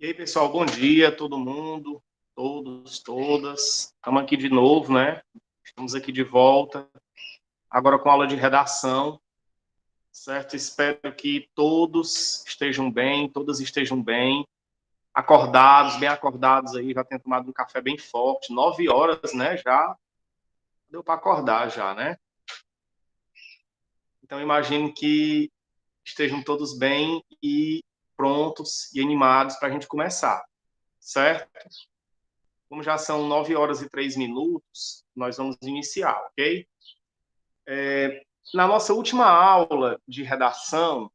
E aí, pessoal, bom dia, todo mundo, todos, todas. Estamos aqui de novo, né? Estamos aqui de volta, agora com aula de redação, certo? Espero que todos estejam bem, todas estejam bem, acordados, bem acordados aí, já tenham tomado um café bem forte, 9 horas, né? Já deu para acordar já, né? Então, imagino que estejam todos bem e prontos e animados para a gente começar, certo? Como já são 9 horas e 3 minutos, nós vamos iniciar, ok? Na nossa última aula de redação,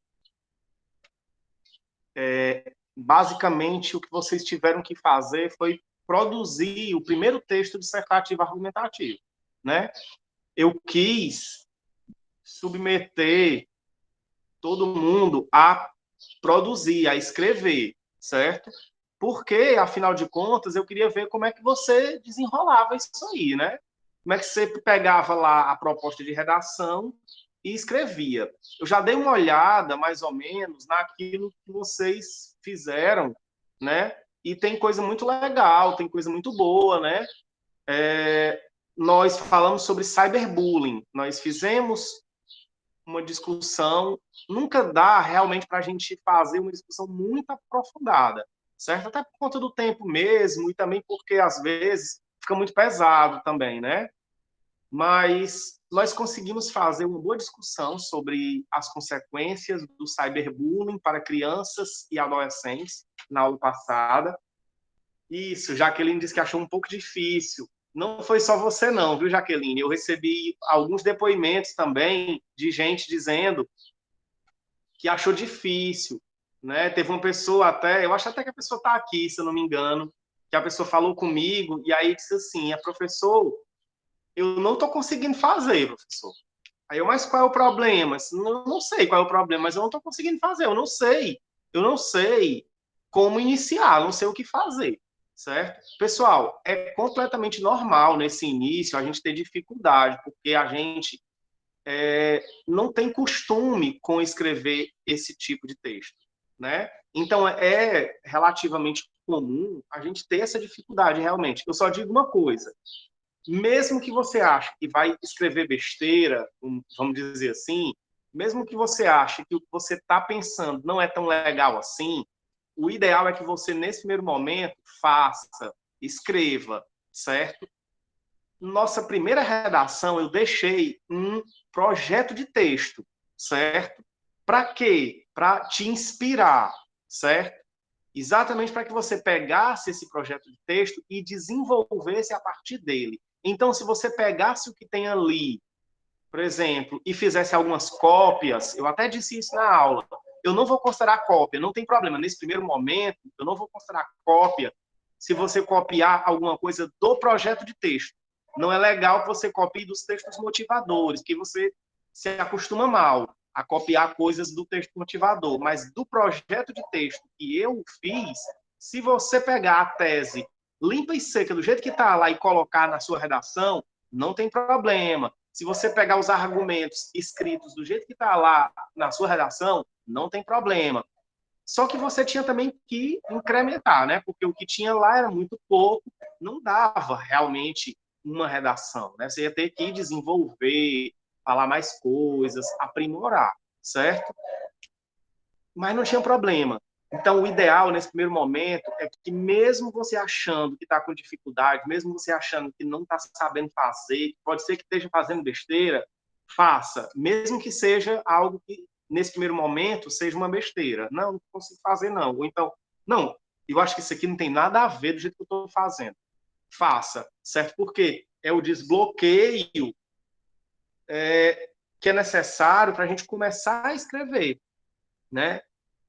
basicamente o que vocês tiveram que fazer foi produzir o primeiro texto dissertativo argumentativo, né? Eu quis submeter todo mundo a produzir, a escrever, certo? Porque, afinal de contas, eu queria ver como é que você desenrolava isso aí, né? Como é que você pegava lá a proposta de redação e escrevia. Eu já dei uma olhada, mais ou menos, naquilo que vocês fizeram, né? E tem coisa muito legal, tem coisa muito boa, né? Nós falamos sobre cyberbullying, nós fizemos uma discussão, nunca dá realmente para a gente fazer uma discussão muito aprofundada, certo? Até por conta do tempo mesmo e também porque, às vezes, fica muito pesado também, né? Mas nós conseguimos fazer uma boa discussão sobre as consequências do cyberbullying para crianças e adolescentes na aula passada. Isso, Jaqueline disse que achou um pouco difícil. Não foi só você não, viu, Jaqueline? Eu recebi alguns depoimentos também de gente dizendo que achou difícil, né? Teve uma pessoa até, eu acho até que a pessoa está aqui, se eu não me engano, que a pessoa falou comigo e aí disse assim, professor, eu não estou conseguindo fazer, professor. Aí eu, mas qual é o problema? Eu não sei qual é o problema, mas eu não estou conseguindo fazer, eu não sei como iniciar, não sei o que fazer, certo? Pessoal, é completamente normal nesse início a gente ter dificuldade, porque a gente não tem costume com escrever esse tipo de texto, né? Então é relativamente comum a gente ter essa dificuldade realmente. Eu só digo uma coisa: mesmo que você ache que vai escrever besteira, vamos dizer assim, mesmo que você ache que o que você está pensando não é tão legal assim, o ideal é que você, nesse primeiro momento, faça, escreva, certo? Nossa primeira redação, eu deixei um projeto de texto, certo? Para quê? Para te inspirar, certo? Exatamente para que você pegasse esse projeto de texto e desenvolvesse a partir dele. Então, se você pegasse o que tem ali, por exemplo, e fizesse algumas cópias, eu até disse isso na aula, eu não vou considerar cópia, não tem problema. Nesse primeiro momento, eu não vou considerar cópia se você copiar alguma coisa do projeto de texto. Não é legal que você copie dos textos motivadores, que você se acostuma mal a copiar coisas do texto motivador, mas do projeto de texto que eu fiz, se você pegar a tese limpa e seca do jeito que está lá e colocar na sua redação, não tem problema. Se você pegar os argumentos escritos do jeito que está lá na sua redação, não tem problema. Só que você tinha também que incrementar, né? Porque o que tinha lá era muito pouco, não dava realmente uma redação, né? Você ia ter que desenvolver, falar mais coisas, aprimorar, certo? Mas não tinha problema. Então, o ideal nesse primeiro momento é que, mesmo você achando que está com dificuldade, mesmo você achando que não está sabendo fazer, pode ser que esteja fazendo besteira, faça, mesmo que seja algo que, nesse primeiro momento, seja uma besteira. Não consigo fazer, não. Ou então, não, eu acho que isso aqui não tem nada a ver do jeito que eu estou fazendo. Faça, certo? Porque é o desbloqueio que é necessário para a gente começar a escrever, né?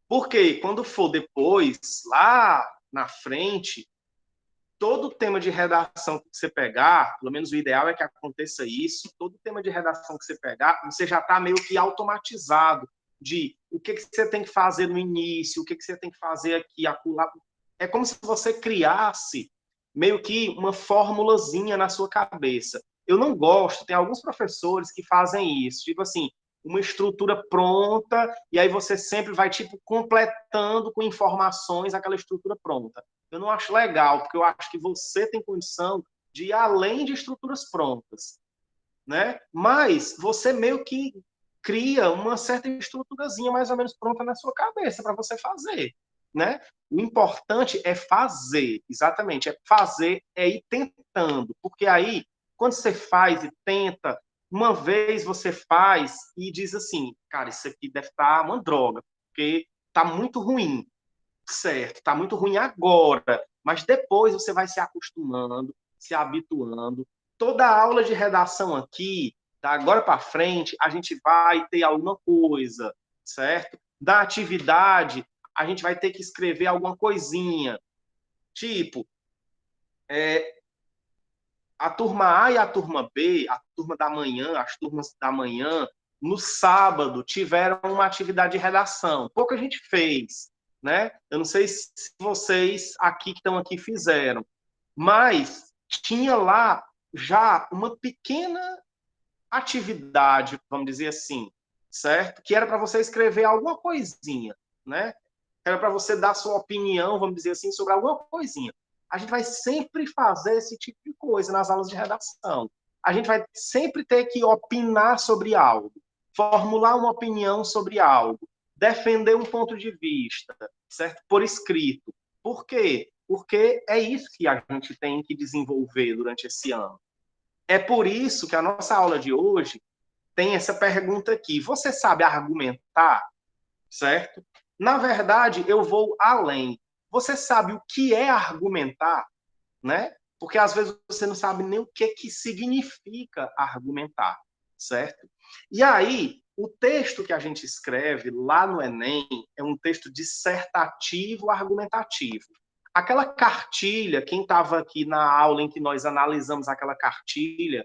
Porque quando for depois, lá na frente, todo tema de redação que você pegar, pelo menos o ideal é que aconteça isso, todo tema de redação que você pegar, você já está meio que automatizado de o que você tem que fazer no início, o que você tem que fazer aqui, acolá. É como se você criasse meio que uma formulazinha na sua cabeça. Eu não gosto, tem alguns professores que fazem isso, tipo assim, uma estrutura pronta, e aí você sempre vai, tipo, completando com informações aquela estrutura pronta. Eu não acho legal, porque eu acho que você tem condição de ir além de estruturas prontas, né? Mas você meio que cria uma certa estruturazinha mais ou menos pronta na sua cabeça para você fazer, né? O importante é fazer, exatamente, é fazer, é ir tentando, porque aí, quando você faz e tenta, uma vez você faz e diz assim, cara, isso aqui deve estar uma droga, porque tá muito ruim, certo? Tá muito ruim agora, mas depois você vai se acostumando, se habituando. Toda aula de redação aqui, da agora para frente, a gente vai ter alguma coisa, certo? Da atividade, a gente vai ter que escrever alguma coisinha. Tipo, a turma A e a turma B, a turma da manhã, as turmas da manhã, no sábado tiveram uma atividade de redação. Pouca gente fez, né? Eu não sei se vocês aqui que estão aqui fizeram, mas tinha lá já uma pequena atividade, vamos dizer assim, certo? Que era para você escrever alguma coisinha, né? Era para você dar sua opinião, vamos dizer assim, sobre alguma coisinha. A gente vai sempre fazer esse tipo de coisa nas aulas de redação. A gente vai sempre ter que opinar sobre algo, formular uma opinião sobre algo, defender um ponto de vista, certo? Por escrito. Por quê? Porque é isso que a gente tem que desenvolver durante esse ano. É por isso que a nossa aula de hoje tem essa pergunta aqui. Você sabe argumentar? Certo? Na verdade, eu vou além. Você sabe o que é argumentar, né? Porque às vezes você não sabe nem o que significa argumentar, certo? E aí, o texto que a gente escreve lá no Enem é um texto dissertativo argumentativo. Aquela cartilha, quem estava aqui na aula em que nós analisamos aquela cartilha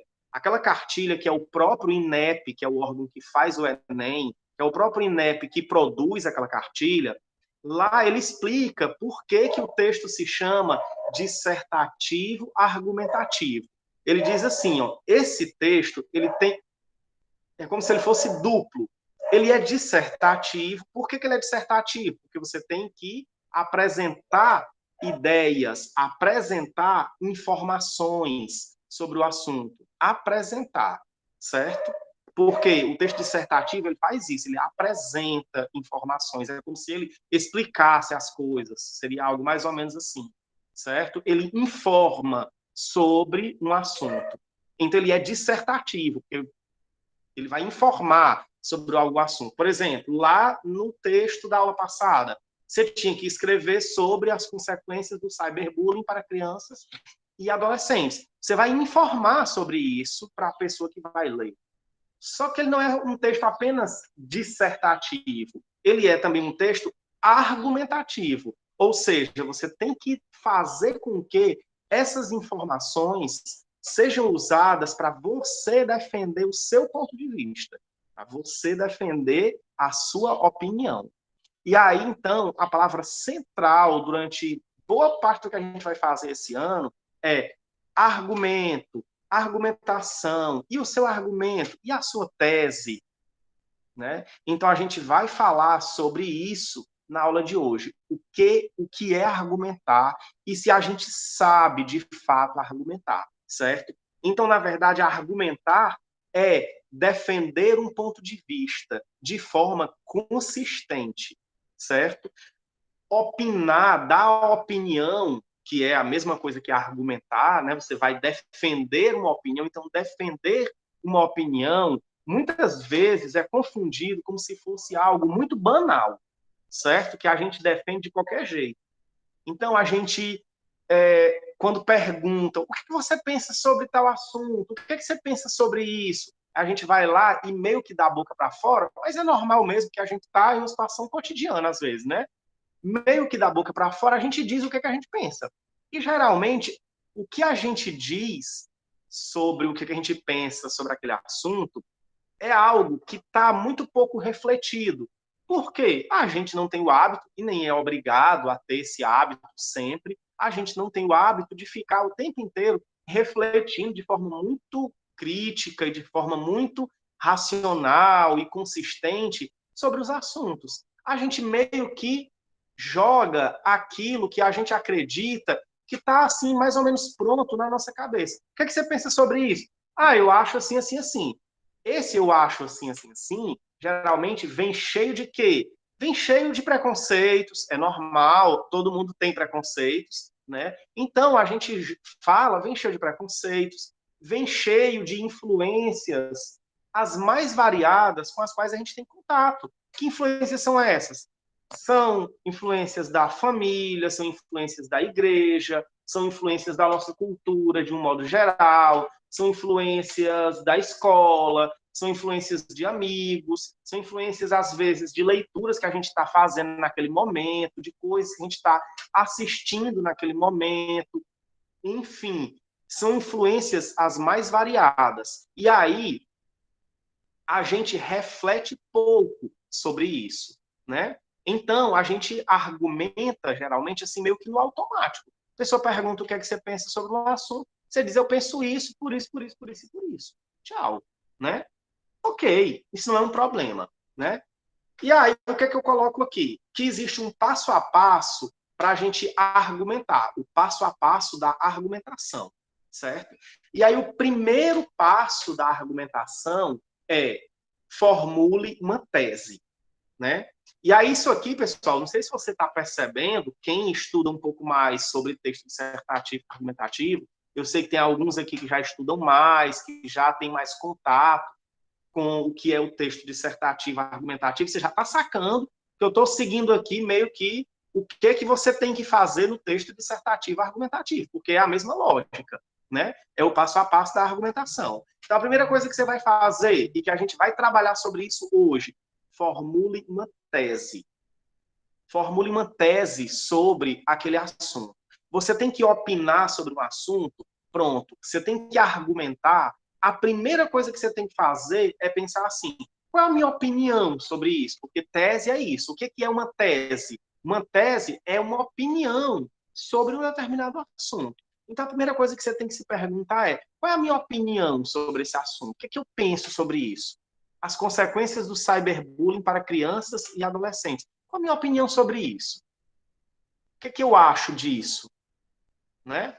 que é o próprio INEP, que é o órgão que faz o Enem, que é o próprio INEP que produz aquela cartilha, lá ele explica por que o texto se chama dissertativo argumentativo. Ele diz assim, ó, esse texto, ele tem é como se ele fosse duplo. Ele é dissertativo. Por que ele é dissertativo? Porque você tem que apresentar ideias, apresentar informações sobre o assunto. Apresentar, certo? Porque o texto dissertativo ele faz isso, ele apresenta informações, é como se ele explicasse as coisas, seria algo mais ou menos assim, certo? Ele informa sobre um assunto. Então ele é dissertativo, ele vai informar sobre algum assunto. Por exemplo, lá no texto da aula passada, você tinha que escrever sobre as consequências do cyberbullying para crianças e adolescentes. Você vai informar sobre isso para a pessoa que vai ler. Só que ele não é um texto apenas dissertativo, ele é também um texto argumentativo. Ou seja, você tem que fazer com que essas informações sejam usadas para você defender o seu ponto de vista, para você defender a sua opinião. E aí, então, a palavra central durante boa parte do que a gente vai fazer esse ano é argumento, argumentação, e o seu argumento, e a sua tese, né? Então, a gente vai falar sobre isso na aula de hoje. O que é argumentar e se a gente sabe, de fato, argumentar, certo? Então, na verdade, argumentar é defender um ponto de vista de forma consistente, certo? Opinar, dar opinião, que é a mesma coisa que argumentar, né? Você vai defender uma opinião, então defender uma opinião muitas vezes é confundido como se fosse algo muito banal, certo? Que a gente defende de qualquer jeito. Então a gente quando pergunta o que você pensa sobre tal assunto, o que você pensa sobre isso, a gente vai lá e meio que dá a boca para fora, mas é normal mesmo que a gente está em uma situação cotidiana às vezes, né? Meio que da boca para fora, a gente diz o que a gente pensa. E geralmente, o que a gente diz sobre o que a gente pensa sobre aquele assunto é algo que está muito pouco refletido. Por quê? A gente não tem o hábito, e nem é obrigado a ter esse hábito sempre, a gente não tem o hábito de ficar o tempo inteiro refletindo de forma muito crítica e de forma muito racional e consistente sobre os assuntos. A gente meio que joga aquilo que a gente acredita que está assim mais ou menos pronto na nossa cabeça. O que, é que você pensa sobre isso? Ah, eu acho assim, assim, assim. Esse eu acho assim, assim, assim, geralmente vem cheio de quê? Vem cheio de preconceitos, é normal, todo mundo tem preconceitos, né? Então a gente fala, vem cheio de preconceitos, vem cheio de influências, as mais variadas com as quais a gente tem contato. Que influências são essas? São influências da família, são influências da igreja, são influências da nossa cultura de um modo geral, são influências da escola, são influências de amigos, são influências, às vezes, de leituras que a gente está fazendo naquele momento, de coisas que a gente está assistindo naquele momento, enfim, são influências as mais variadas. E aí, a gente reflete pouco sobre isso, né? Então, a gente argumenta, geralmente, assim, meio que no automático. A pessoa pergunta o que é que você pensa sobre o assunto, você diz, eu penso isso, por isso, por isso, por isso e por isso. Tchau, né? Ok, isso não é um problema, né? E aí, o que é que eu coloco aqui? Que existe um passo a passo para a gente argumentar, o passo a passo da argumentação, certo? E aí, o primeiro passo da argumentação é formule uma tese, né? E aí, isso aqui, pessoal, não sei se você está percebendo, quem estuda um pouco mais sobre texto dissertativo e argumentativo, eu sei que tem alguns aqui que já estudam mais, que já têm mais contato com o que é o texto dissertativo argumentativo, você já está sacando que eu estou seguindo aqui meio que o que você tem que fazer no texto dissertativo argumentativo, porque é a mesma lógica, né? É o passo a passo da argumentação. Então, a primeira coisa que você vai fazer, e que a gente vai trabalhar sobre isso hoje, formule uma tese. Formule uma tese sobre aquele assunto. Você tem que opinar sobre um assunto, pronto. Você tem que argumentar. A primeira coisa que você tem que fazer é pensar assim: qual é a minha opinião sobre isso? Porque tese é isso. O que é uma tese? Uma tese é uma opinião sobre um determinado assunto. Então, a primeira coisa que você tem que se perguntar é: qual é a minha opinião sobre esse assunto? O que eu penso sobre isso? As consequências do cyberbullying para crianças e adolescentes. Qual a minha opinião sobre isso? O que eu acho disso? Né?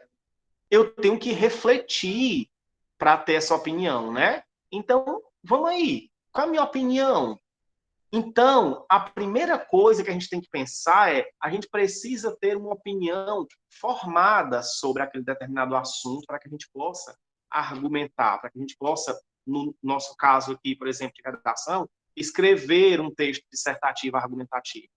Eu tenho que refletir para ter essa opinião, né? Então, vamos aí. Qual a minha opinião? Então, a primeira coisa que a gente tem que pensar é a gente precisa ter uma opinião formada sobre aquele determinado assunto para que a gente possa argumentar, para que a gente possa, no nosso caso aqui, por exemplo, de redação, escrever um texto dissertativo argumentativo.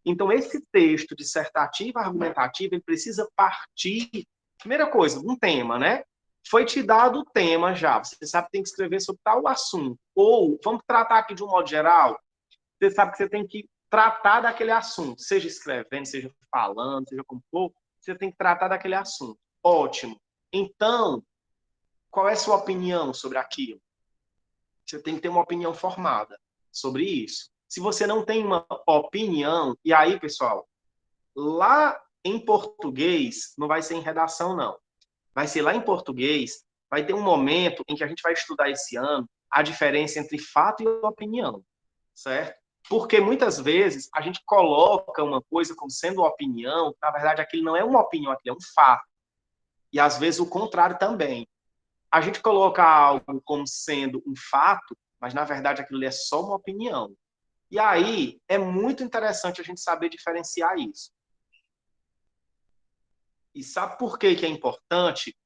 Então, esse texto dissertativo argumentativo, ele precisa partir, primeira coisa, um tema, né? Foi te dado o tema já, você sabe que tem que escrever sobre tal assunto. Ou, vamos tratar aqui de um modo geral, você sabe que você tem que tratar daquele assunto, seja escrevendo, seja falando, seja como for, você tem que tratar daquele assunto. Ótimo. Então, qual é a sua opinião sobre aquilo? Você tem que ter uma opinião formada sobre isso. Se você não tem uma opinião, e aí, pessoal, lá em português, não vai ser em redação, não. Vai ser lá em português, vai ter um momento em que a gente vai estudar esse ano a diferença entre fato e opinião, certo? Porque muitas vezes a gente coloca uma coisa como sendo opinião, na verdade aquilo não é uma opinião, aquilo é um fato. E às vezes o contrário também. A gente coloca algo como sendo um fato, mas na verdade aquilo é só uma opinião. E aí é muito interessante a gente saber diferenciar isso. E sabe por que é importante?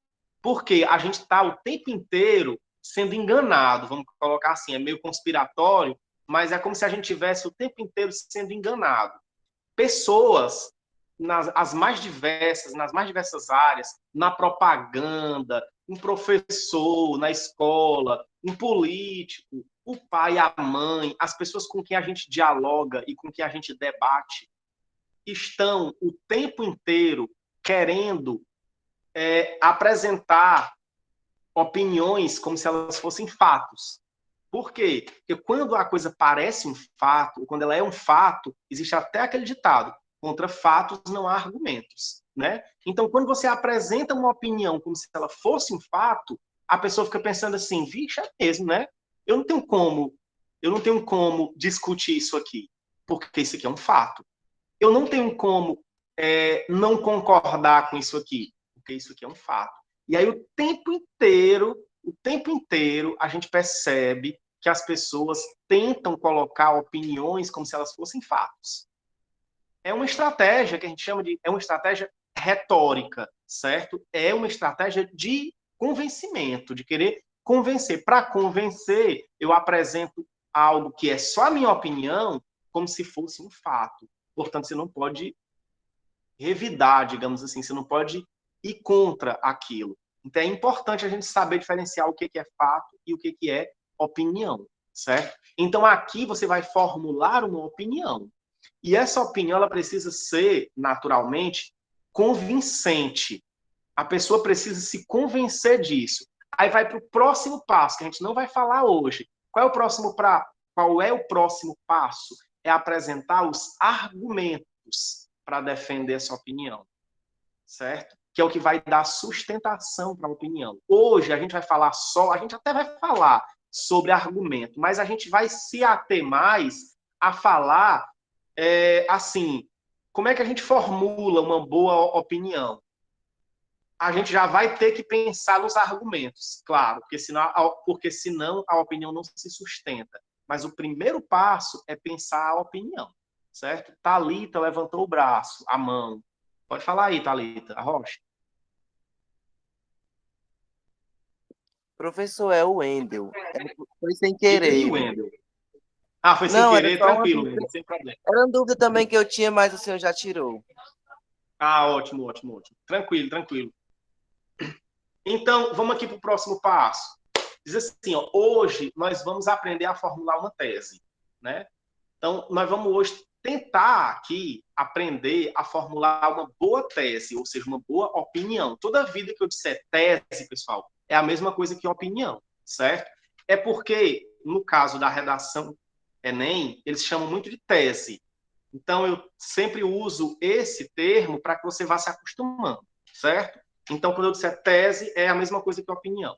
Porque a gente está o tempo inteiro sendo enganado, vamos colocar assim, é meio conspiratório, mas é como se a gente tivesse o tempo inteiro sendo enganado. Pessoas nas mais diversas áreas, na propaganda, um professor na escola, um político, o pai, a mãe, as pessoas com quem a gente dialoga e com quem a gente debate, estão o tempo inteiro querendo apresentar opiniões como se elas fossem fatos. Por quê? Porque quando a coisa parece um fato, ou quando ela é um fato, existe até aquele ditado: contra fatos não há argumentos. Né? Então, quando você apresenta uma opinião como se ela fosse um fato, a pessoa fica pensando assim: vixe, é mesmo, né? eu não tenho como, eu não tenho como discutir isso aqui, porque isso aqui é um fato. Eu não tenho como não concordar com isso aqui, porque isso aqui é um fato. E aí o tempo inteiro, a gente percebe que as pessoas tentam colocar opiniões como se elas fossem fatos. É uma estratégia que a gente chama de, é uma estratégia retórica, certo? É uma estratégia de convencimento, de querer convencer. Para convencer, eu apresento algo que é só a minha opinião, como se fosse um fato. Portanto, você não pode revidar, digamos assim, você não pode ir contra aquilo. Então é importante a gente saber diferenciar o que é fato e o que é opinião, certo? Então aqui você vai formular uma opinião. E essa opinião ela precisa ser, naturalmente, convincente. A pessoa precisa se convencer disso. Aí vai para o próximo passo, que a gente não vai falar hoje. Qual é o próximo passo? É apresentar os argumentos para defender essa opinião, certo? Que é o que vai dar sustentação para a opinião. Hoje a gente vai falar só, a gente até vai falar sobre argumento, mas a gente vai se ater mais a falar assim, como é que a gente formula uma boa opinião? A gente já vai ter que pensar nos argumentos, claro, porque senão a opinião não se sustenta. Mas o primeiro passo é pensar a opinião, certo? Thalita levantou o braço, a mão. Pode falar aí, Thalita, a Rocha. Professor, é o Wendel. Foi sem E aí, querer. Wendel? Ah, foi sem Não, era querer? só uma Tranquilo, dúvida. Wendel, sem problema. Era uma dúvida também que eu tinha, mas o senhor já tirou. Ah, ótimo, ótimo, ótimo. Tranquilo, tranquilo. Então, vamos aqui para o próximo passo. Diz assim, ó, hoje nós vamos aprender a formular uma tese, né? Então, nós vamos hoje tentar aqui aprender a formular uma boa tese, ou seja, uma boa opinião. Toda vida que eu disser tese, pessoal, é a mesma coisa que opinião, certo? É porque, no caso da redação Enem, eles chamam muito de tese. Então, eu sempre uso esse termo para que você vá se acostumando, certo? Então, quando eu disser tese, é a mesma coisa que opinião.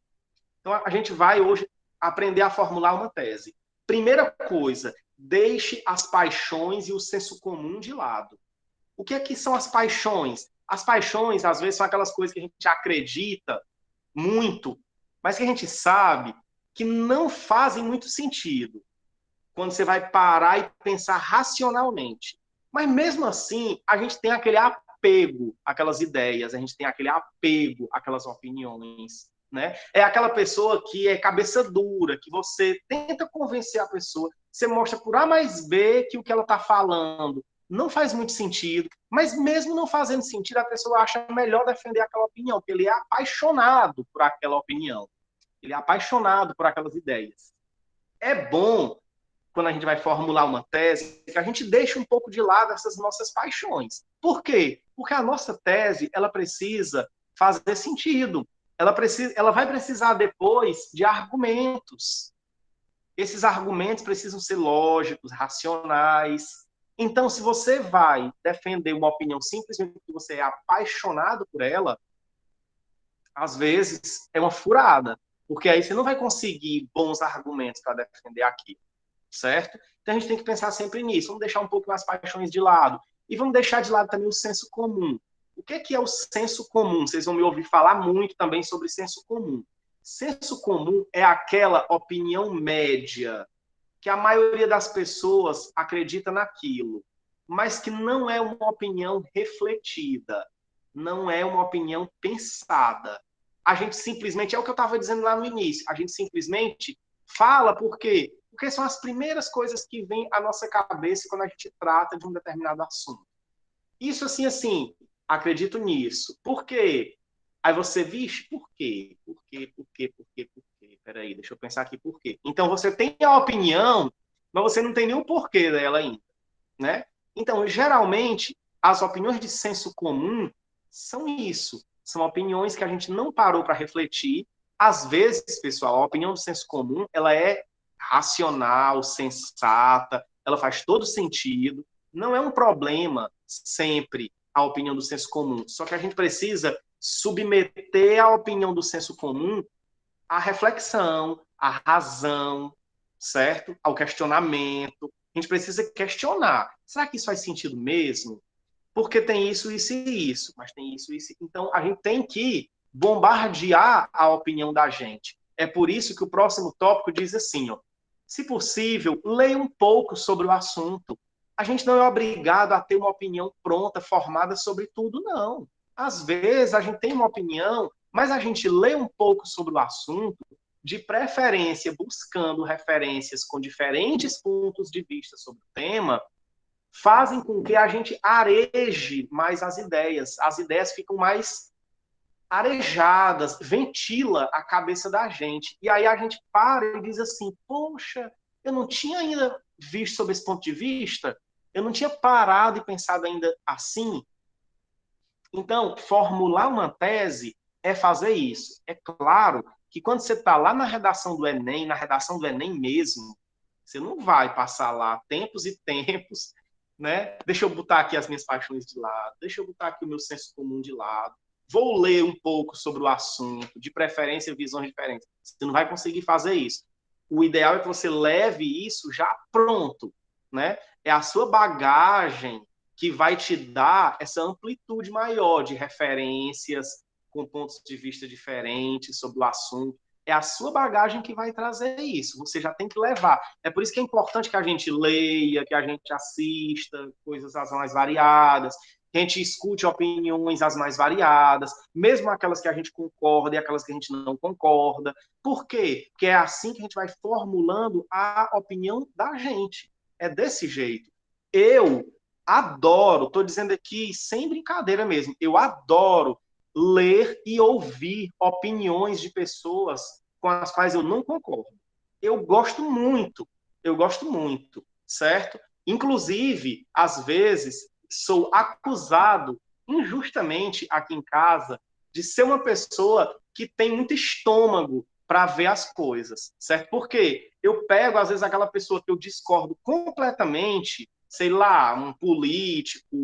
Então, a gente vai hoje aprender a formular uma tese. Primeira coisa, deixe as paixões e o senso comum de lado. O que é que são as paixões? As paixões, às vezes, são aquelas coisas que a gente acredita muito, mas que a gente sabe que não fazem muito sentido quando você vai parar e pensar racionalmente. Mas mesmo assim, a gente tem aquele apego àquelas ideias, a gente tem aquele apego àquelas opiniões, né? É aquela pessoa que é cabeça dura, que você tenta convencer a pessoa, você mostra por A mais B que o que ela está falando não faz muito sentido, mas mesmo não fazendo sentido, a pessoa acha melhor defender aquela opinião, porque ele é apaixonado por aquela opinião, ele é apaixonado por aquelas ideias. É bom quando a gente vai formular uma tese, que a gente deixa um pouco de lado essas nossas paixões. Por quê? Porque a nossa tese, ela precisa fazer sentido. Ela vai precisar depois de argumentos. Esses argumentos precisam ser lógicos, racionais. Então, se você vai defender uma opinião simplesmente porque você é apaixonado por ela, às vezes é uma furada, porque aí você não vai conseguir bons argumentos para defender aquilo, certo? Então a gente tem que pensar sempre nisso. Vamos deixar um pouco as paixões de lado. E vamos deixar de lado também o senso comum. O que é o senso comum? Vocês vão me ouvir falar muito também sobre senso comum. Senso comum é aquela opinião média que a maioria das pessoas acredita naquilo, mas que não é uma opinião refletida, não é uma opinião pensada. A gente simplesmente, é o que eu estava dizendo lá no início, a gente simplesmente fala por quê? Porque são as primeiras coisas que vêm à nossa cabeça quando a gente trata de um determinado assunto. Isso assim, acredito nisso. Por quê? Aí você, vixe, por quê? Por quê? Por quê? Por quê? Por quê? Peraí, deixa eu pensar aqui por quê. Então você tem a opinião, mas você não tem nenhum porquê dela ainda, né? Então, geralmente, as opiniões de senso comum são isso. São opiniões que a gente não parou para refletir. Às vezes, pessoal, a opinião do senso comum, ela é racional, sensata, ela faz todo sentido. Não é um problema sempre a opinião do senso comum. Só que a gente precisa submeter a opinião do senso comum à reflexão, à razão, certo? Ao questionamento. A gente precisa questionar. Será que isso faz sentido mesmo? Porque tem isso, isso e isso, mas tem isso, isso. Então, a gente tem que bombardear a opinião da gente. É por isso que o próximo tópico diz assim, ó, se possível, leia um pouco sobre o assunto. A gente não é obrigado a ter uma opinião pronta, formada sobre tudo, não. Às vezes, a gente tem uma opinião, mas a gente lê um pouco sobre o assunto, de preferência buscando referências com diferentes pontos de vista sobre o tema, fazem com que a gente areje mais as ideias ficam mais arejadas, ventila a cabeça da gente. E aí a gente para e diz assim, poxa, eu não tinha ainda visto sob esse ponto de vista, eu não tinha parado e pensado ainda assim. Então, formular uma tese é fazer isso. É claro que quando você está lá na redação do Enem, na redação do Enem mesmo, você não vai passar lá tempos e tempos, né? Deixa eu botar aqui as minhas paixões de lado, deixa eu botar aqui o meu senso comum de lado, vou ler um pouco sobre o assunto, de preferência visões diferentes. Você não vai conseguir fazer isso. O ideal é que você leve isso já pronto, né? É a sua bagagem que vai te dar essa amplitude maior de referências com pontos de vista diferentes sobre o assunto. É a sua bagagem que vai trazer isso. Você já tem que levar. É por isso que é importante que a gente leia, que a gente assista coisas as mais variadas, que a gente escute opiniões as mais variadas, mesmo aquelas que a gente concorda e aquelas que a gente não concorda. Por quê? Porque é assim que a gente vai formulando a opinião da gente. É desse jeito. Eu adoro, estou dizendo aqui sem brincadeira mesmo, eu adoro ler e ouvir opiniões de pessoas com as quais eu não concordo. Eu gosto muito, certo? Inclusive, às vezes, sou acusado injustamente aqui em casa de ser uma pessoa que tem muito estômago para ver as coisas, certo? Porque eu pego, às vezes, aquela pessoa que eu discordo completamente, sei lá, um político,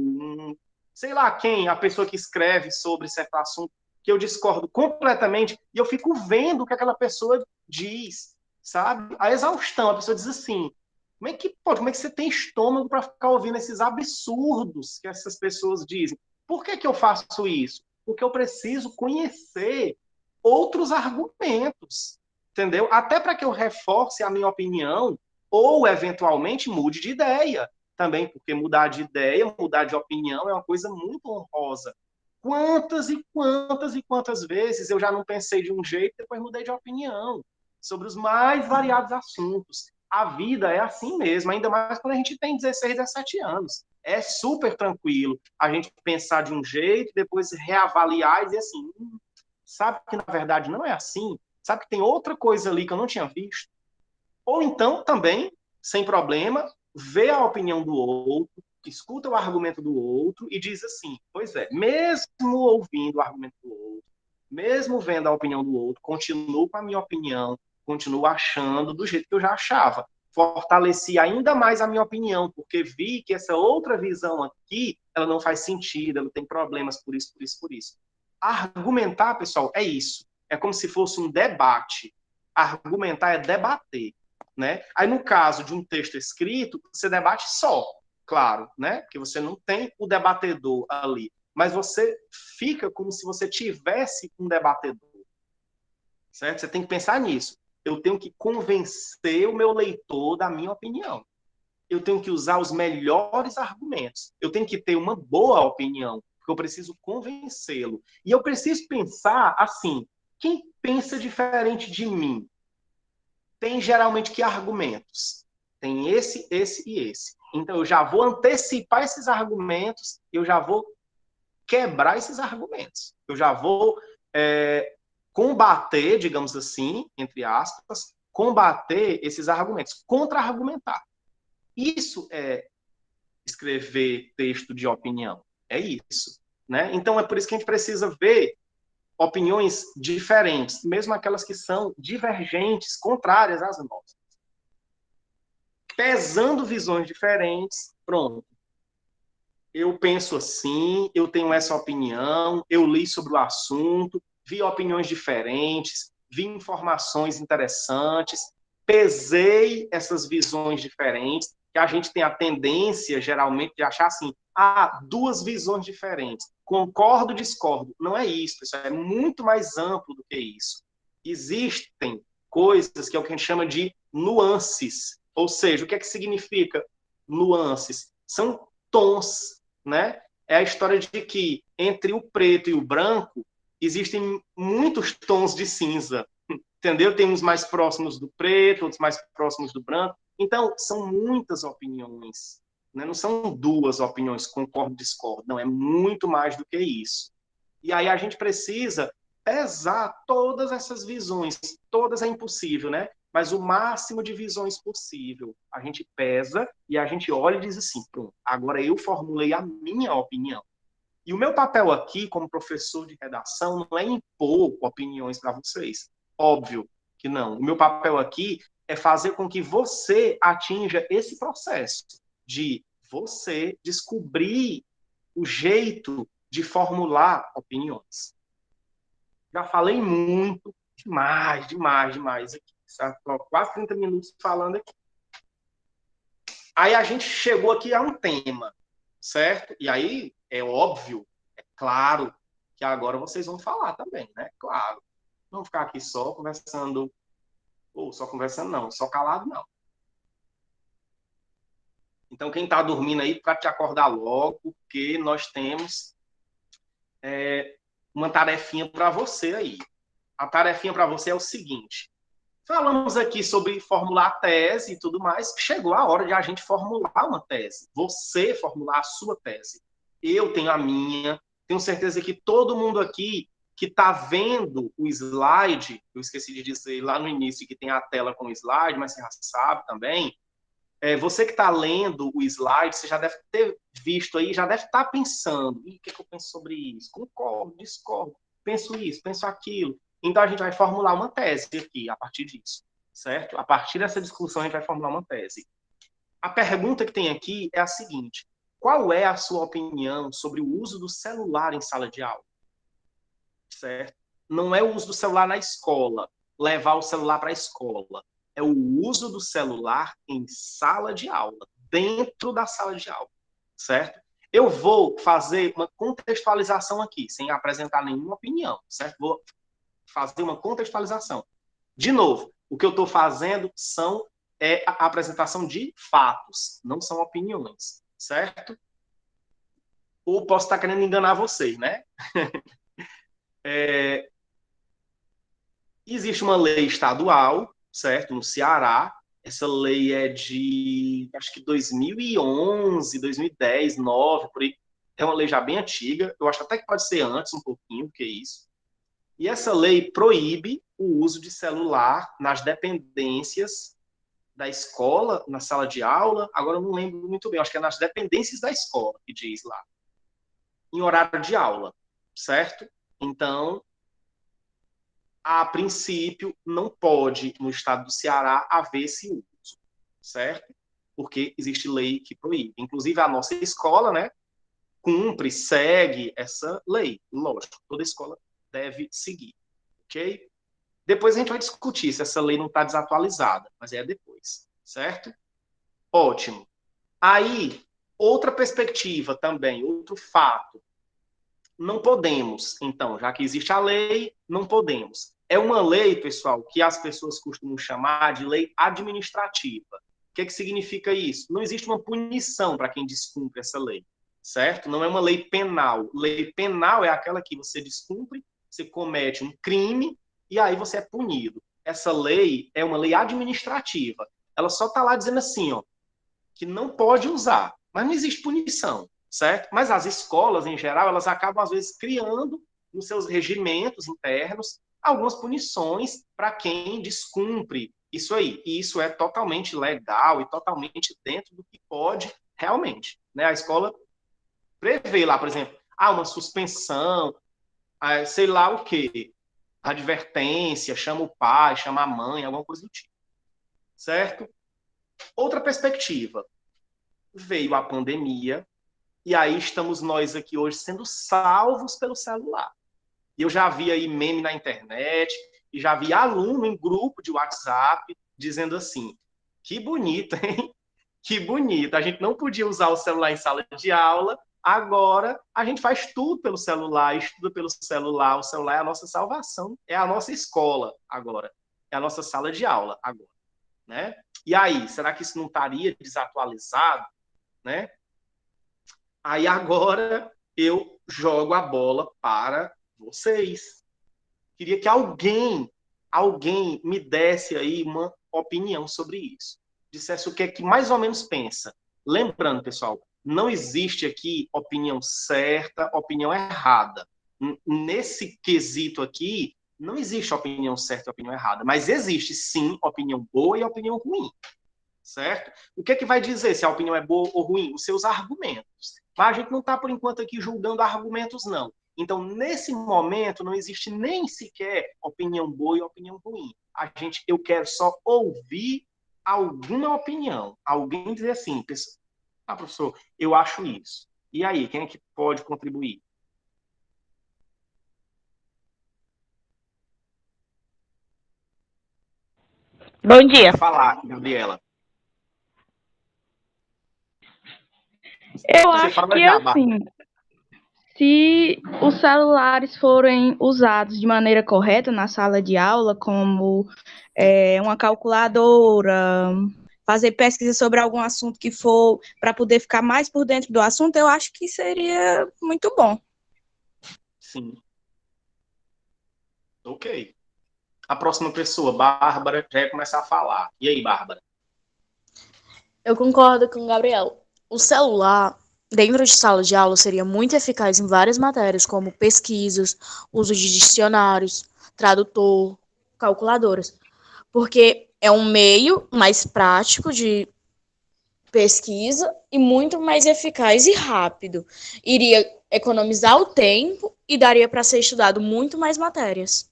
sei lá quem, a pessoa que escreve sobre certo assunto, que eu discordo completamente, e eu fico vendo o que aquela pessoa diz, sabe? A exaustão, a pessoa diz assim, como é que você tem estômago para ficar ouvindo esses absurdos que essas pessoas dizem? Por que eu faço isso? Porque eu preciso conhecer outros argumentos, entendeu? Até para que eu reforce a minha opinião ou, eventualmente, mude de ideia também, porque mudar de ideia, mudar de opinião é uma coisa muito honrosa. Quantas e quantas e quantas vezes eu já não pensei de um jeito e depois mudei de opinião sobre os mais variados assuntos. A vida é assim mesmo, ainda mais quando a gente tem 16, 17 anos. É super tranquilo a gente pensar de um jeito, depois reavaliar e dizer assim, sabe que na verdade não é assim? Sabe que tem outra coisa ali que eu não tinha visto? Ou então, também, sem problema, vê a opinião do outro, escuta o argumento do outro e diz assim: pois é, mesmo ouvindo o argumento do outro, mesmo vendo a opinião do outro, continuo com a minha opinião, continuo achando do jeito que eu já achava. Fortaleci ainda mais a minha opinião, porque vi que essa outra visão aqui, ela não faz sentido, ela tem problemas por isso, por isso, por isso. Argumentar, pessoal, é isso. É como se fosse um debate. Argumentar é debater. Né? Aí, no caso de um texto escrito, você debate só, claro, né? Porque você não tem o debatedor ali, mas você fica como se você tivesse um debatedor, certo? Você tem que pensar nisso. Eu tenho que convencer o meu leitor da minha opinião. Eu tenho que usar os melhores argumentos. Eu tenho que ter uma boa opinião, porque eu preciso convencê-lo. E eu preciso pensar assim: quem pensa diferente de mim tem geralmente que argumentos? Tem esse e esse. Então, eu já vou antecipar esses argumentos, eu já vou quebrar esses argumentos. Eu já vou combater, digamos assim, entre aspas, combater esses argumentos, contra-argumentar. Isso é escrever texto de opinião. É isso. Né? Então, é por isso que a gente precisa ver opiniões diferentes, mesmo aquelas que são divergentes, contrárias às nossas. Pesando visões diferentes, pronto. Eu penso assim, eu tenho essa opinião, eu li sobre o assunto, vi opiniões diferentes, vi informações interessantes. pesei essas visões diferentes, que a gente tem a tendência, geralmente, de achar assim, duas visões diferentes, concordo, discordo. Não é isso, pessoal, é muito mais amplo do que isso. Existem coisas que é o que a gente chama de nuances, ou seja, o que é que significa nuances? São tons, né? É a história de que entre o preto e o branco existem muitos tons de cinza, entendeu? Tem uns mais próximos do preto, outros mais próximos do branco. Então, são muitas opiniões, né? Não são duas opiniões, concordo, discordo. Não, é muito mais do que isso. E aí a gente precisa pesar todas essas visões. Todas é impossível, né? Mas o máximo de visões possível. A gente pesa e a gente olha e diz assim, pronto, agora eu formulei a minha opinião. E o meu papel aqui, como professor de redação, não é impor opiniões para vocês. Óbvio que não. O meu papel aqui é fazer com que você atinja esse processo de você descobrir o jeito de formular opiniões. Já falei muito, demais aqui. Estou quase 30 minutos falando aqui. Aí a gente chegou aqui a um tema, certo? E aí é óbvio, é claro, que agora vocês vão falar também, né? Claro. Não ficar aqui só conversando, ou só conversando não, só calado não. Então quem está dormindo aí, para te acordar logo, porque nós temos uma tarefinha para você aí. A tarefinha para você é o seguinte: falamos aqui sobre formular tese e tudo mais. Chegou a hora de a gente formular uma tese. Você formular a sua tese. Eu tenho a minha. Tenho certeza que todo mundo aqui que está vendo o slide, eu esqueci de dizer lá no início que tem a tela com o slide, mas você já sabe também. Você que está lendo o slide, você já deve ter visto aí, já deve estar pensando: o que eu penso sobre isso? Concordo, discordo, penso isso, penso aquilo. Então, a gente vai formular uma tese aqui, a partir disso, certo? A partir dessa discussão, a gente vai formular uma tese. A pergunta que tem aqui é a seguinte: qual é a sua opinião sobre o uso do celular em sala de aula? Certo? Não é o uso do celular na escola, levar o celular para a escola. É o uso do celular em sala de aula, dentro da sala de aula, certo? Eu vou fazer uma contextualização aqui, sem apresentar nenhuma opinião, certo? Vou fazer uma contextualização. De novo, o que eu estou fazendo a apresentação de fatos, não são opiniões, certo? Ou posso estar querendo enganar vocês, né? Existe uma lei estadual, certo? No Ceará. Essa lei é de, acho que 2011, 2010, 2009, por aí. É uma lei já bem antiga. Eu acho até que pode ser antes um pouquinho, que é isso. E essa lei proíbe o uso de celular nas dependências da escola, na sala de aula. Agora eu não lembro muito bem, acho que é nas dependências da escola, que diz lá. Em horário de aula, certo? Então, a princípio, não pode, no estado do Ceará, haver esse uso, certo? Porque existe lei que proíbe. Inclusive, a nossa escola, né, cumpre, segue essa lei. Lógico, toda escola deve seguir, ok? Depois a gente vai discutir se essa lei não está desatualizada, mas é depois, certo? Ótimo. Aí, outra perspectiva também, outro fato. Não podemos, então, já que existe a lei, não podemos. É uma lei, pessoal, que as pessoas costumam chamar de lei administrativa. O que significa isso? Não existe uma punição para quem descumpre essa lei, certo? Não é uma lei penal. Lei penal é aquela que você descumpre, você comete um crime e aí você é punido. Essa lei é uma lei administrativa. Ela só está lá dizendo assim, ó, que não pode usar, mas não existe punição, certo? Mas as escolas, em geral, elas acabam, às vezes, criando nos seus regimentos internos algumas punições para quem descumpre isso aí. E isso é totalmente legal e totalmente dentro do que pode realmente, né? A escola prevê lá, por exemplo, uma suspensão, sei lá o quê, advertência, chama o pai, chama a mãe, alguma coisa do tipo, certo? Outra perspectiva, veio a pandemia, e aí estamos nós aqui hoje sendo salvos pelo celular. E eu já vi aí meme na internet, e já vi aluno em grupo de WhatsApp dizendo assim: que bonito, hein? Que bonito. A gente não podia usar o celular em sala de aula, agora a gente faz tudo pelo celular, estuda pelo celular. O celular é a nossa salvação, é a nossa escola agora, é a nossa sala de aula agora, né? E aí, será que isso não estaria desatualizado, né? Aí agora eu jogo a bola para vocês. Queria que alguém me desse aí uma opinião sobre isso. Dissesse o que é que mais ou menos pensa. Lembrando, pessoal, não existe aqui opinião certa, opinião errada. Nesse quesito aqui, não existe opinião certa e opinião errada, mas existe sim opinião boa e opinião ruim, certo? O que é que vai dizer se a opinião é boa ou ruim? Os seus argumentos. Mas a gente não está, por enquanto, aqui julgando argumentos, não. Então, nesse momento, não existe nem sequer opinião boa e opinião ruim. Eu quero só ouvir alguma opinião. Alguém dizer assim, professor, eu acho isso. E aí, quem é que pode contribuir? Bom dia. Pode falar, Gabriela. Eu Você acho fala que já, Bárbara. assim, se os celulares forem usados de maneira correta na sala de aula, como uma calculadora, fazer pesquisa sobre algum assunto que for para poder ficar mais por dentro do assunto, eu acho que seria muito bom. Sim. Ok. A próxima pessoa, Bárbara, já ia começar a falar. E aí, Bárbara? Eu concordo com o Gabriel. O celular, dentro de sala de aula, seria muito eficaz em várias matérias, como pesquisas, uso de dicionários, tradutor, calculadoras, porque é um meio mais prático de pesquisa e muito mais eficaz e rápido. Iria economizar o tempo e daria para ser estudado muito mais matérias.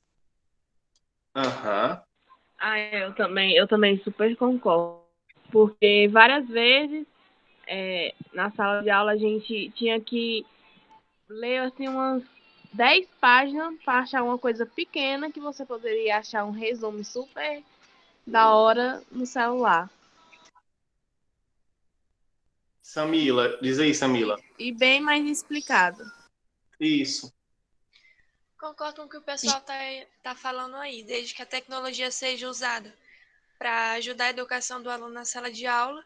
Aham. Eu também super concordo. Porque várias vezes na sala de aula a gente tinha que ler assim umas 10 páginas para achar uma coisa pequena que você poderia achar um resumo super da hora no celular. Samila, diz aí, Samila. E bem mais explicado. Isso. Concordo com o que o pessoal tá falando aí, desde que a tecnologia seja usada para ajudar a educação do aluno na sala de aula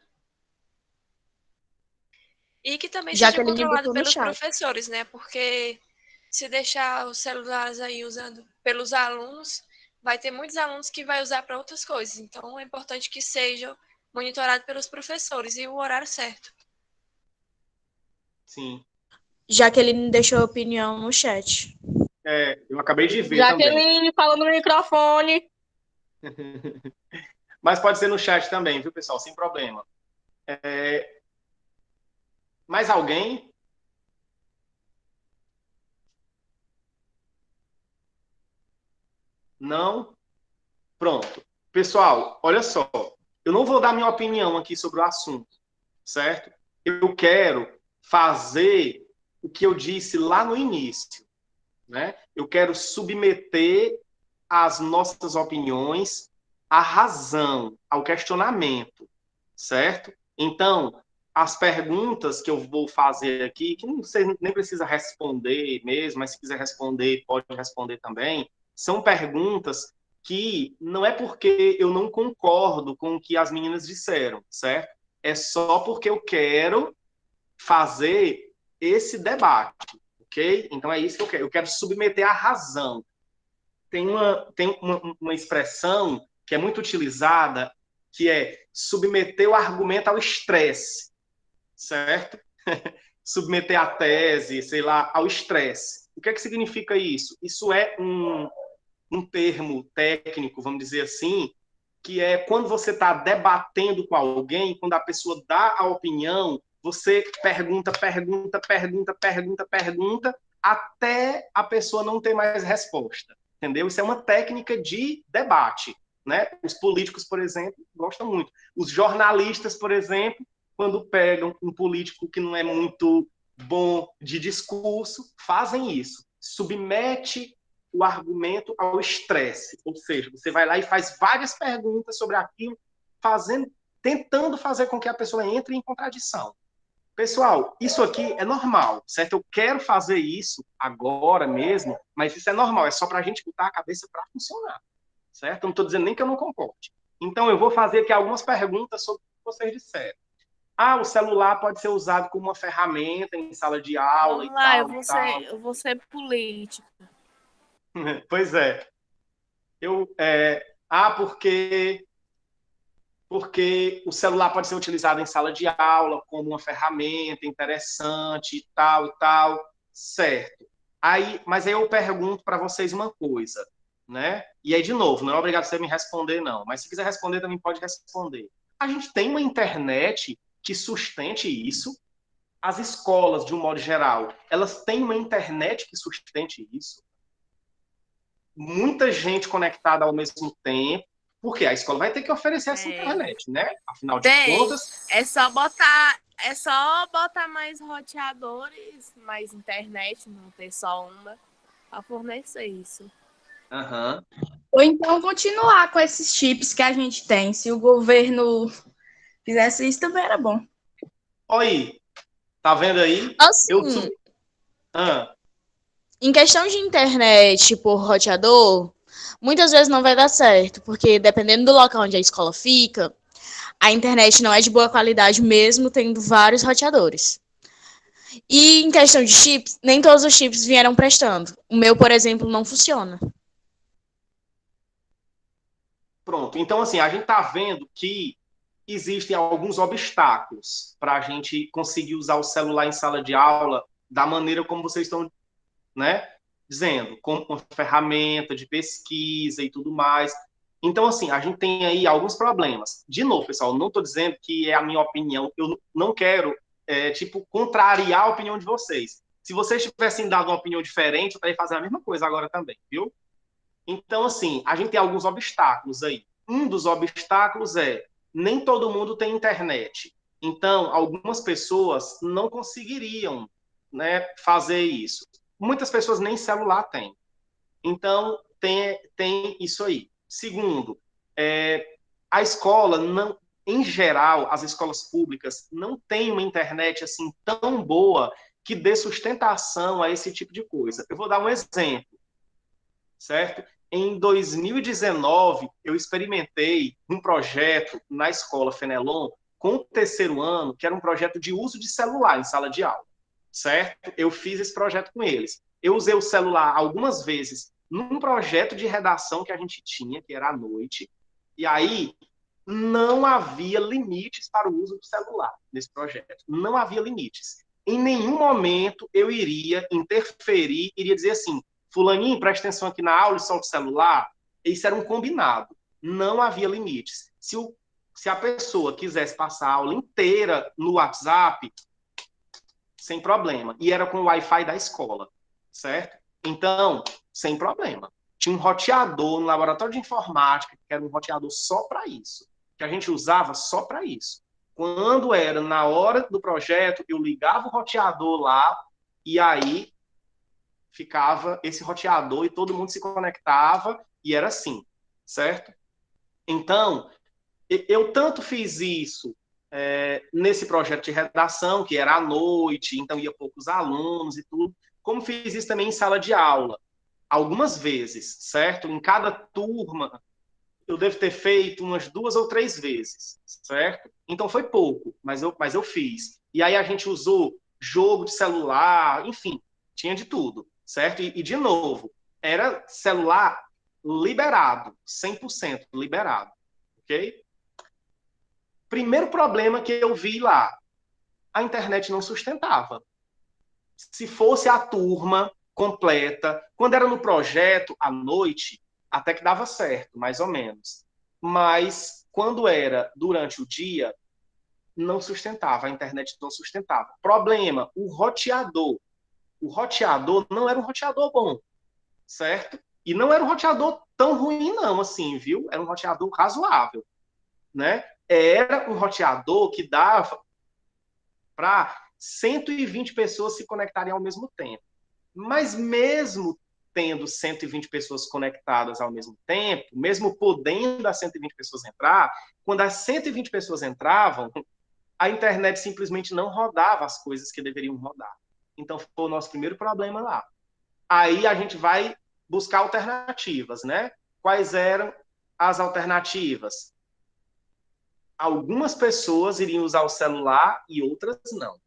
e que também Já seja que ele me controlado botou no pelos chat. professores, né? Porque se deixar os celulares aí usando pelos alunos, vai ter muitos alunos que vai usar para outras coisas. Então é importante que seja monitorado pelos professores e o horário certo. Sim. Já que ele me deixou a opinião no chat. Eu acabei de ver também. Jaqueline falando no microfone. Mas pode ser no chat também, viu, pessoal? Sem problema. Mais alguém? Não? Pronto. Pessoal, olha só. Eu não vou dar minha opinião aqui sobre o assunto, certo? Eu quero fazer o que eu disse lá no início, né? Eu quero submeter as nossas opiniões à razão, ao questionamento, certo? Então, as perguntas que eu vou fazer aqui, que você nem precisa responder mesmo, mas se quiser responder, pode responder também, são perguntas que não é porque eu não concordo com o que as meninas disseram, certo? É só porque eu quero fazer esse debate, ok? Então é isso que eu quero. Eu quero submeter à razão. Tem uma expressão que é muito utilizada, que é submeter o argumento ao estresse, certo? Submeter a tese, sei lá, ao estresse. O que é que significa isso? Isso é um termo técnico, vamos dizer assim, que é quando você está debatendo com alguém, quando a pessoa dá a opinião, você pergunta, até a pessoa não ter mais resposta, entendeu? Isso é uma técnica de debate, né? Os políticos, por exemplo, gostam muito. Os jornalistas, por exemplo, quando pegam um político que não é muito bom de discurso, fazem isso. Submete o argumento ao estresse. Ou seja, você vai lá e faz várias perguntas sobre aquilo, tentando fazer com que a pessoa entre em contradição. Pessoal, isso aqui é normal, certo? Eu quero fazer isso agora mesmo, mas isso é normal, é só para a gente botar a cabeça para funcionar, certo? Eu não estou dizendo nem que eu não concorde. Então, eu vou fazer aqui algumas perguntas sobre o que vocês disseram. O celular pode ser usado como uma ferramenta em sala de aula Vamos e lá, tal, e tal. eu vou ser política. Pois é. Porque o celular pode ser utilizado em sala de aula como uma ferramenta interessante e tal, certo. Mas aí eu pergunto para vocês uma coisa, né? E aí, de novo, não é obrigado você me responder, não. Mas se quiser responder, também pode responder. A gente tem uma internet que sustente isso? As escolas, de um modo geral, elas têm uma internet que sustente isso? Muita gente conectada ao mesmo tempo, porque a escola vai ter que oferecer essa internet, né? Afinal de contas... É só botar mais roteadores, mais internet, não ter só uma, para fornecer isso. Uhum. Ou então continuar com esses chips que a gente tem. Se o governo fizesse isso, também era bom. Olha aí, tá vendo aí? Assim, em questão de internet por roteador, muitas vezes não vai dar certo, porque dependendo do local onde a escola fica, a internet não é de boa qualidade mesmo tendo vários roteadores. E em questão de chips, nem todos os chips vieram prestando. O meu, por exemplo, não funciona. Pronto, então assim, a gente tá vendo que existem alguns obstáculos para a gente conseguir usar o celular em sala de aula da maneira como vocês estão, né, dizendo, como uma ferramenta de pesquisa e tudo mais. Então, assim, a gente tem aí alguns problemas. De novo, pessoal, não estou dizendo que é a minha opinião, eu não quero, contrariar a opinião de vocês. Se vocês tivessem dado uma opinião diferente, eu estaria fazendo a mesma coisa agora também, viu? Então, assim, a gente tem alguns obstáculos aí. Um dos obstáculos nem todo mundo tem internet. Então, algumas pessoas não conseguiriam, né, fazer isso. Muitas pessoas nem celular têm. Então, tem isso aí. Segundo, a escola não, em geral, as escolas públicas não têm uma internet assim tão boa que dê sustentação a esse tipo de coisa. Eu vou dar um exemplo, certo? Em 2019, eu experimentei um projeto na escola Fenelon com o terceiro ano, que era um projeto de uso de celular em sala de aula, certo? Eu fiz esse projeto com eles. Eu usei o celular algumas vezes num projeto de redação que a gente tinha, que era à noite, e aí não havia limites para o uso do celular nesse projeto. Não havia limites. Em nenhum momento eu iria interferir, iria dizer assim, fulaninho, presta atenção aqui na aula e solta o celular. Isso era um combinado. Não havia limites. Se a pessoa quisesse passar a aula inteira no WhatsApp, sem problema. E era com o Wi-Fi da escola, certo? Então, sem problema. Tinha um roteador no laboratório de informática, que era um roteador só para isso, que a gente usava só para isso. Quando era na hora do projeto, eu ligava o roteador lá, e aí ficava esse roteador e todo mundo se conectava, e era assim, certo? Então, eu tanto fiz isso nesse projeto de redação, que era à noite, então ia poucos alunos e tudo, como fiz isso também em sala de aula, algumas vezes, certo? Em cada turma, eu devo ter feito umas 2 ou 3 vezes, certo? Então foi pouco, mas eu fiz. E aí a gente usou jogo de celular, enfim, tinha de tudo, certo? E de novo, era celular liberado, 100% liberado, ok? Primeiro problema que eu vi lá, a internet não sustentava. Se fosse a turma completa, quando era no projeto, à noite, até que dava certo, mais ou menos. Mas quando era durante o dia, não sustentava, a internet não sustentava. Problema, o roteador. O roteador não era um roteador bom, certo? E não era um roteador tão ruim não, assim, viu? Era um roteador razoável, né? Era um roteador que dava para 120 pessoas se conectarem ao mesmo tempo. Mas mesmo tendo 120 pessoas conectadas ao mesmo tempo, mesmo podendo as 120 pessoas entrar, quando as 120 pessoas entravam, a internet simplesmente não rodava as coisas que deveriam rodar. Então, foi o nosso primeiro problema lá. Aí a gente vai buscar alternativas, né? Quais eram as alternativas? Algumas pessoas iriam usar o celular e outras não.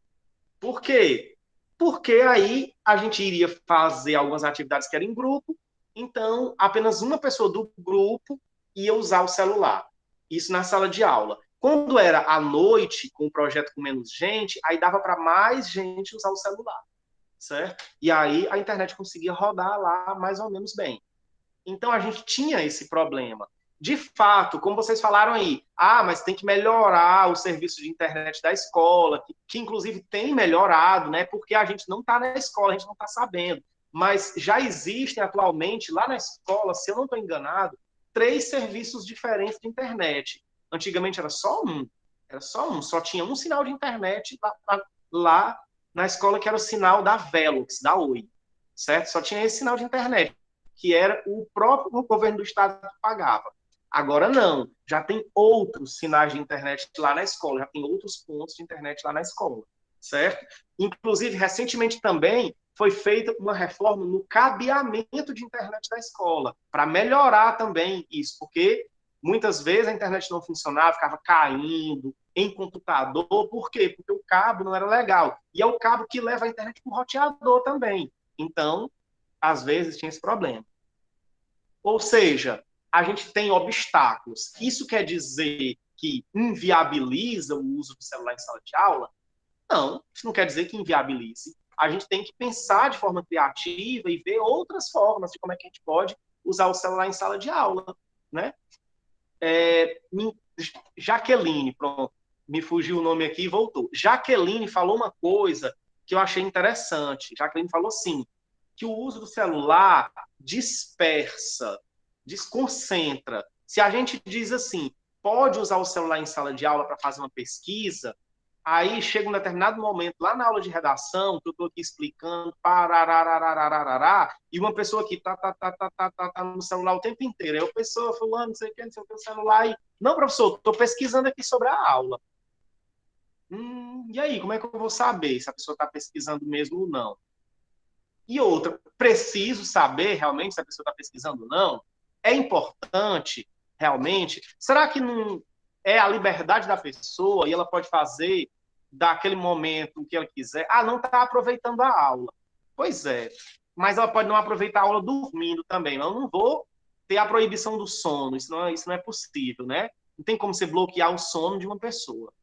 Por quê? Porque aí a gente iria fazer algumas atividades que eram em grupo, então apenas uma pessoa do grupo ia usar o celular. Isso na sala de aula. Quando era à noite, com o projeto com menos gente, aí dava para mais gente usar o celular, certo? E aí a internet conseguia rodar lá mais ou menos bem. Então a gente tinha esse problema. De fato, como vocês falaram aí, mas tem que melhorar o serviço de internet da escola, que inclusive tem melhorado, né? Porque a gente não está na escola, a gente não está sabendo. Mas já existem atualmente, lá na escola, se eu não estou enganado, 3 serviços diferentes de internet. Antigamente era só um, só tinha um sinal de internet lá na escola, que era o sinal da Velox, da Oi, certo? Só tinha esse sinal de internet, que era o próprio governo do estado que pagava. Agora não, já tem outros sinais de internet lá na escola, já tem outros pontos de internet lá na escola, certo? Inclusive, recentemente também foi feita uma reforma no cabeamento de internet da escola, para melhorar também isso, porque muitas vezes a internet não funcionava, ficava caindo em computador. Por quê? Porque o cabo não era legal. E é o cabo que leva a internet para o roteador também. Então, às vezes tinha esse problema. Ou seja, a gente tem obstáculos. Isso quer dizer que inviabiliza o uso do celular em sala de aula? Não, isso não quer dizer que inviabilize. A gente tem que pensar de forma criativa e ver outras formas de como é que a gente pode usar o celular em sala de aula, né? Jaqueline, pronto, me fugiu o nome aqui e voltou. Jaqueline falou uma coisa que eu achei interessante. Jaqueline falou assim, que o uso do celular dispersa, desconcentra. Se a gente diz assim, pode usar o celular em sala de aula para fazer uma pesquisa, aí chega um determinado momento, lá na aula de redação, que eu estou aqui explicando, e uma pessoa aqui tá no celular o tempo inteiro. Aí a pessoa fulano, não sei o que, o celular. Não, professor, estou pesquisando aqui sobre a aula. E aí, como é que eu vou saber se a pessoa está pesquisando mesmo ou não? E outra, preciso saber realmente se a pessoa está pesquisando ou não? É importante, realmente? Será que não é a liberdade da pessoa e ela pode fazer daquele momento o que ela quiser? Não está aproveitando a aula. Pois é, mas ela pode não aproveitar a aula dormindo também. Eu não vou ter a proibição do sono, isso não é possível, né? Não tem como você bloquear o sono de uma pessoa.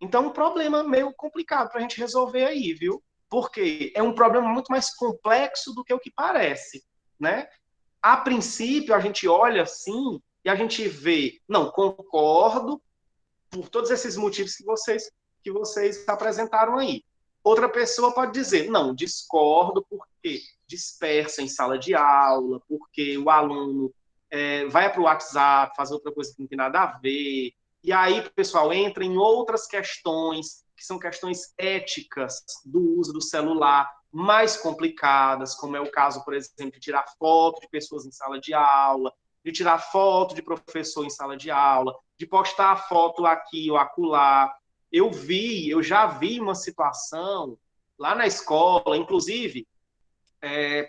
Então, um problema meio complicado para a gente resolver aí, viu? Porque é um problema muito mais complexo do que o que parece, né? A princípio, a gente olha assim e a gente vê, não, concordo por todos esses motivos que vocês apresentaram aí. Outra pessoa pode dizer, não, discordo porque dispersa em sala de aula, porque o aluno vai para o WhatsApp, faz outra coisa que não tem nada a ver. E aí, pessoal, entra em outras questões, que são questões éticas do uso do celular, mais complicadas, como é o caso, por exemplo, de tirar foto de pessoas em sala de aula, de tirar foto de professor em sala de aula, de postar foto aqui ou acolá. Eu já vi uma situação lá na escola, inclusive,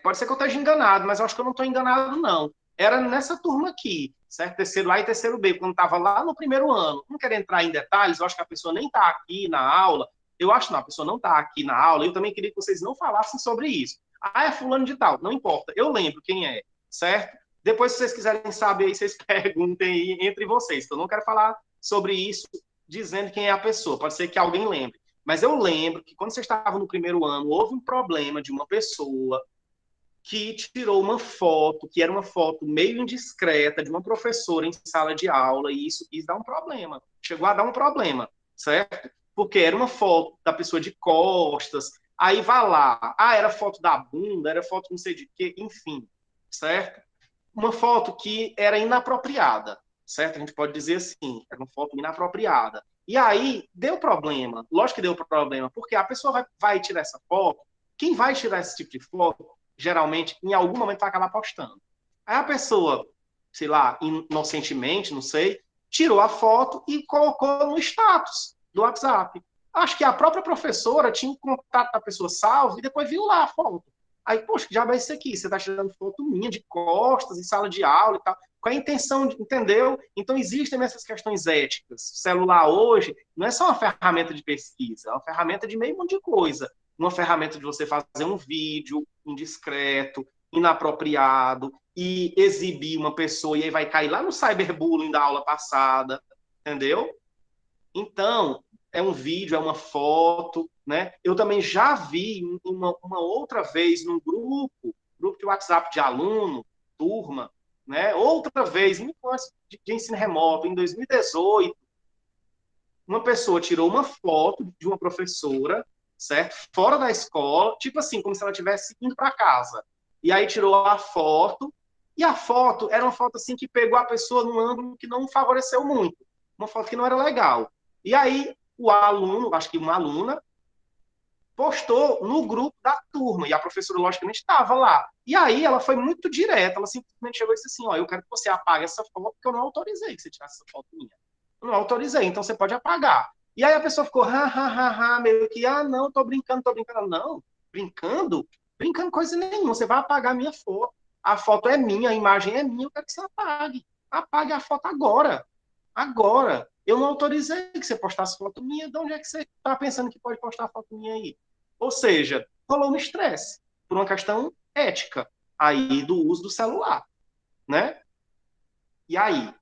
pode ser que eu esteja enganado, mas eu acho que eu não estou enganado, não. Era nessa turma aqui, certo? Terceiro A e terceiro B, quando estava lá no primeiro ano. Não quero entrar em detalhes, eu acho que a pessoa nem está aqui na aula. Eu acho não, a pessoa não está aqui na aula. Eu também queria que vocês não falassem sobre isso. É fulano de tal. Não importa, eu lembro quem é, certo? Depois, se vocês quiserem saber, aí vocês perguntem aí entre vocês. Eu não quero falar sobre isso dizendo quem é a pessoa. Pode ser que alguém lembre. Mas eu lembro que quando vocês estavam no primeiro ano, houve um problema de uma pessoa que tirou uma foto, que era uma foto meio indiscreta de uma professora em sala de aula, e isso quis dar um problema. Chegou a dar um problema, certo? Porque era uma foto da pessoa de costas, aí vai lá, era foto da bunda, era foto não sei de quê, enfim, certo? Uma foto que era inapropriada, certo? A gente pode dizer assim, era uma foto inapropriada. E aí, deu problema, lógico que deu problema, porque a pessoa vai tirar essa foto, quem vai tirar esse tipo de foto geralmente, em algum momento vai acabar postando. Aí a pessoa, sei lá, inocentemente, não sei, tirou a foto e colocou no status do WhatsApp. Acho que a própria professora tinha o contato da pessoa salvo e depois viu lá a foto. Aí, poxa, que diabo é isso aqui? Você está tirando foto minha de costas em sala de aula e tal. Qual é a intenção, entendeu? Então, existem essas questões éticas. O celular hoje não é só uma ferramenta de pesquisa, é uma ferramenta de meio monte de coisa. Uma ferramenta de você fazer um vídeo indiscreto, inapropriado, e exibir uma pessoa, e aí vai cair lá no cyberbullying da aula passada, entendeu? Então, é um vídeo, é uma foto, né? Eu também já vi uma outra vez num grupo de WhatsApp de aluno, turma, né? Outra vez, muito antes de ensino remoto, em 2018, uma pessoa tirou uma foto de uma professora, certo? Fora da escola, tipo assim, como se ela estivesse indo para casa. E aí tirou a foto, e a foto era uma foto assim que pegou a pessoa num ângulo que não favoreceu muito. Uma foto que não era legal. E aí o aluno, acho que uma aluna, postou no grupo da turma, e a professora, logicamente, estava lá. E aí ela foi muito direta, ela simplesmente chegou e disse assim, ó, eu quero que você apague essa foto, porque eu não autorizei que você tirasse essa foto minha. Eu não autorizei, então você pode apagar. E aí a pessoa ficou, meio que, não, tô brincando. Não, brincando? Brincando coisa nenhuma, você vai apagar a minha foto. A foto é minha, a imagem é minha, eu quero que você apague. Apague a foto agora. Agora. Eu não autorizei que você postasse foto minha, de onde é que você está pensando que pode postar foto minha aí? Ou seja, rolou um estresse, por uma questão ética, aí do uso do celular, né? E aí,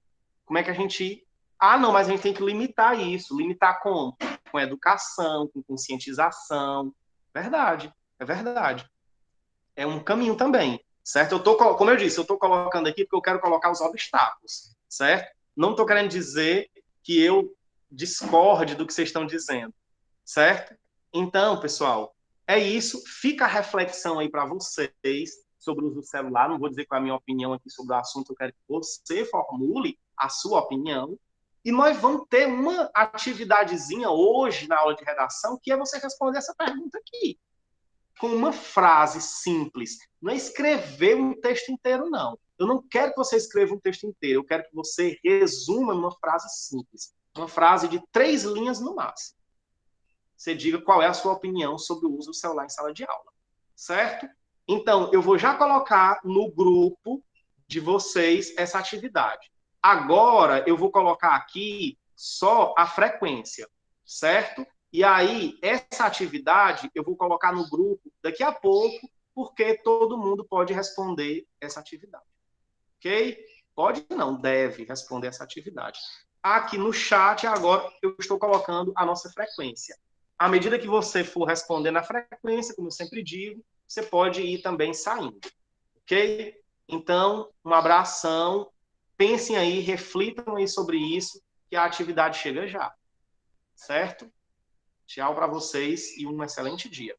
como é que a gente... não, mas a gente tem que limitar isso. Limitar como? Com educação, com conscientização. Verdade, é verdade. É um caminho também, certo? Como eu disse, eu estou colocando aqui porque eu quero colocar os obstáculos, certo? Não estou querendo dizer que eu discorde do que vocês estão dizendo, certo? Então, pessoal, é isso. Fica a reflexão aí para vocês sobre o uso do celular. Não vou dizer qual é a minha opinião aqui sobre o assunto, eu quero que você formule a sua opinião. E nós vamos ter uma atividadezinha hoje na aula de redação, que é você responder essa pergunta aqui, com uma frase simples. Não é escrever um texto inteiro, não. Eu não quero que você escreva um texto inteiro, eu quero que você resuma numa frase simples. Uma frase de 3 linhas no máximo. Você diga qual é a sua opinião sobre o uso do celular em sala de aula. Certo? Então, eu vou já colocar no grupo de vocês essa atividade. Agora, eu vou colocar aqui só a frequência. Certo? E aí, essa atividade eu vou colocar no grupo daqui a pouco, porque todo mundo pode responder essa atividade. Ok? Pode não, deve responder essa atividade. Aqui no chat, agora, eu estou colocando a nossa frequência. À medida que você for respondendo a frequência, como eu sempre digo, você pode ir também saindo. Ok? Então, um abração. Pensem aí, reflitam aí sobre isso, que a atividade chega já. Certo? Tchau para vocês e um excelente dia.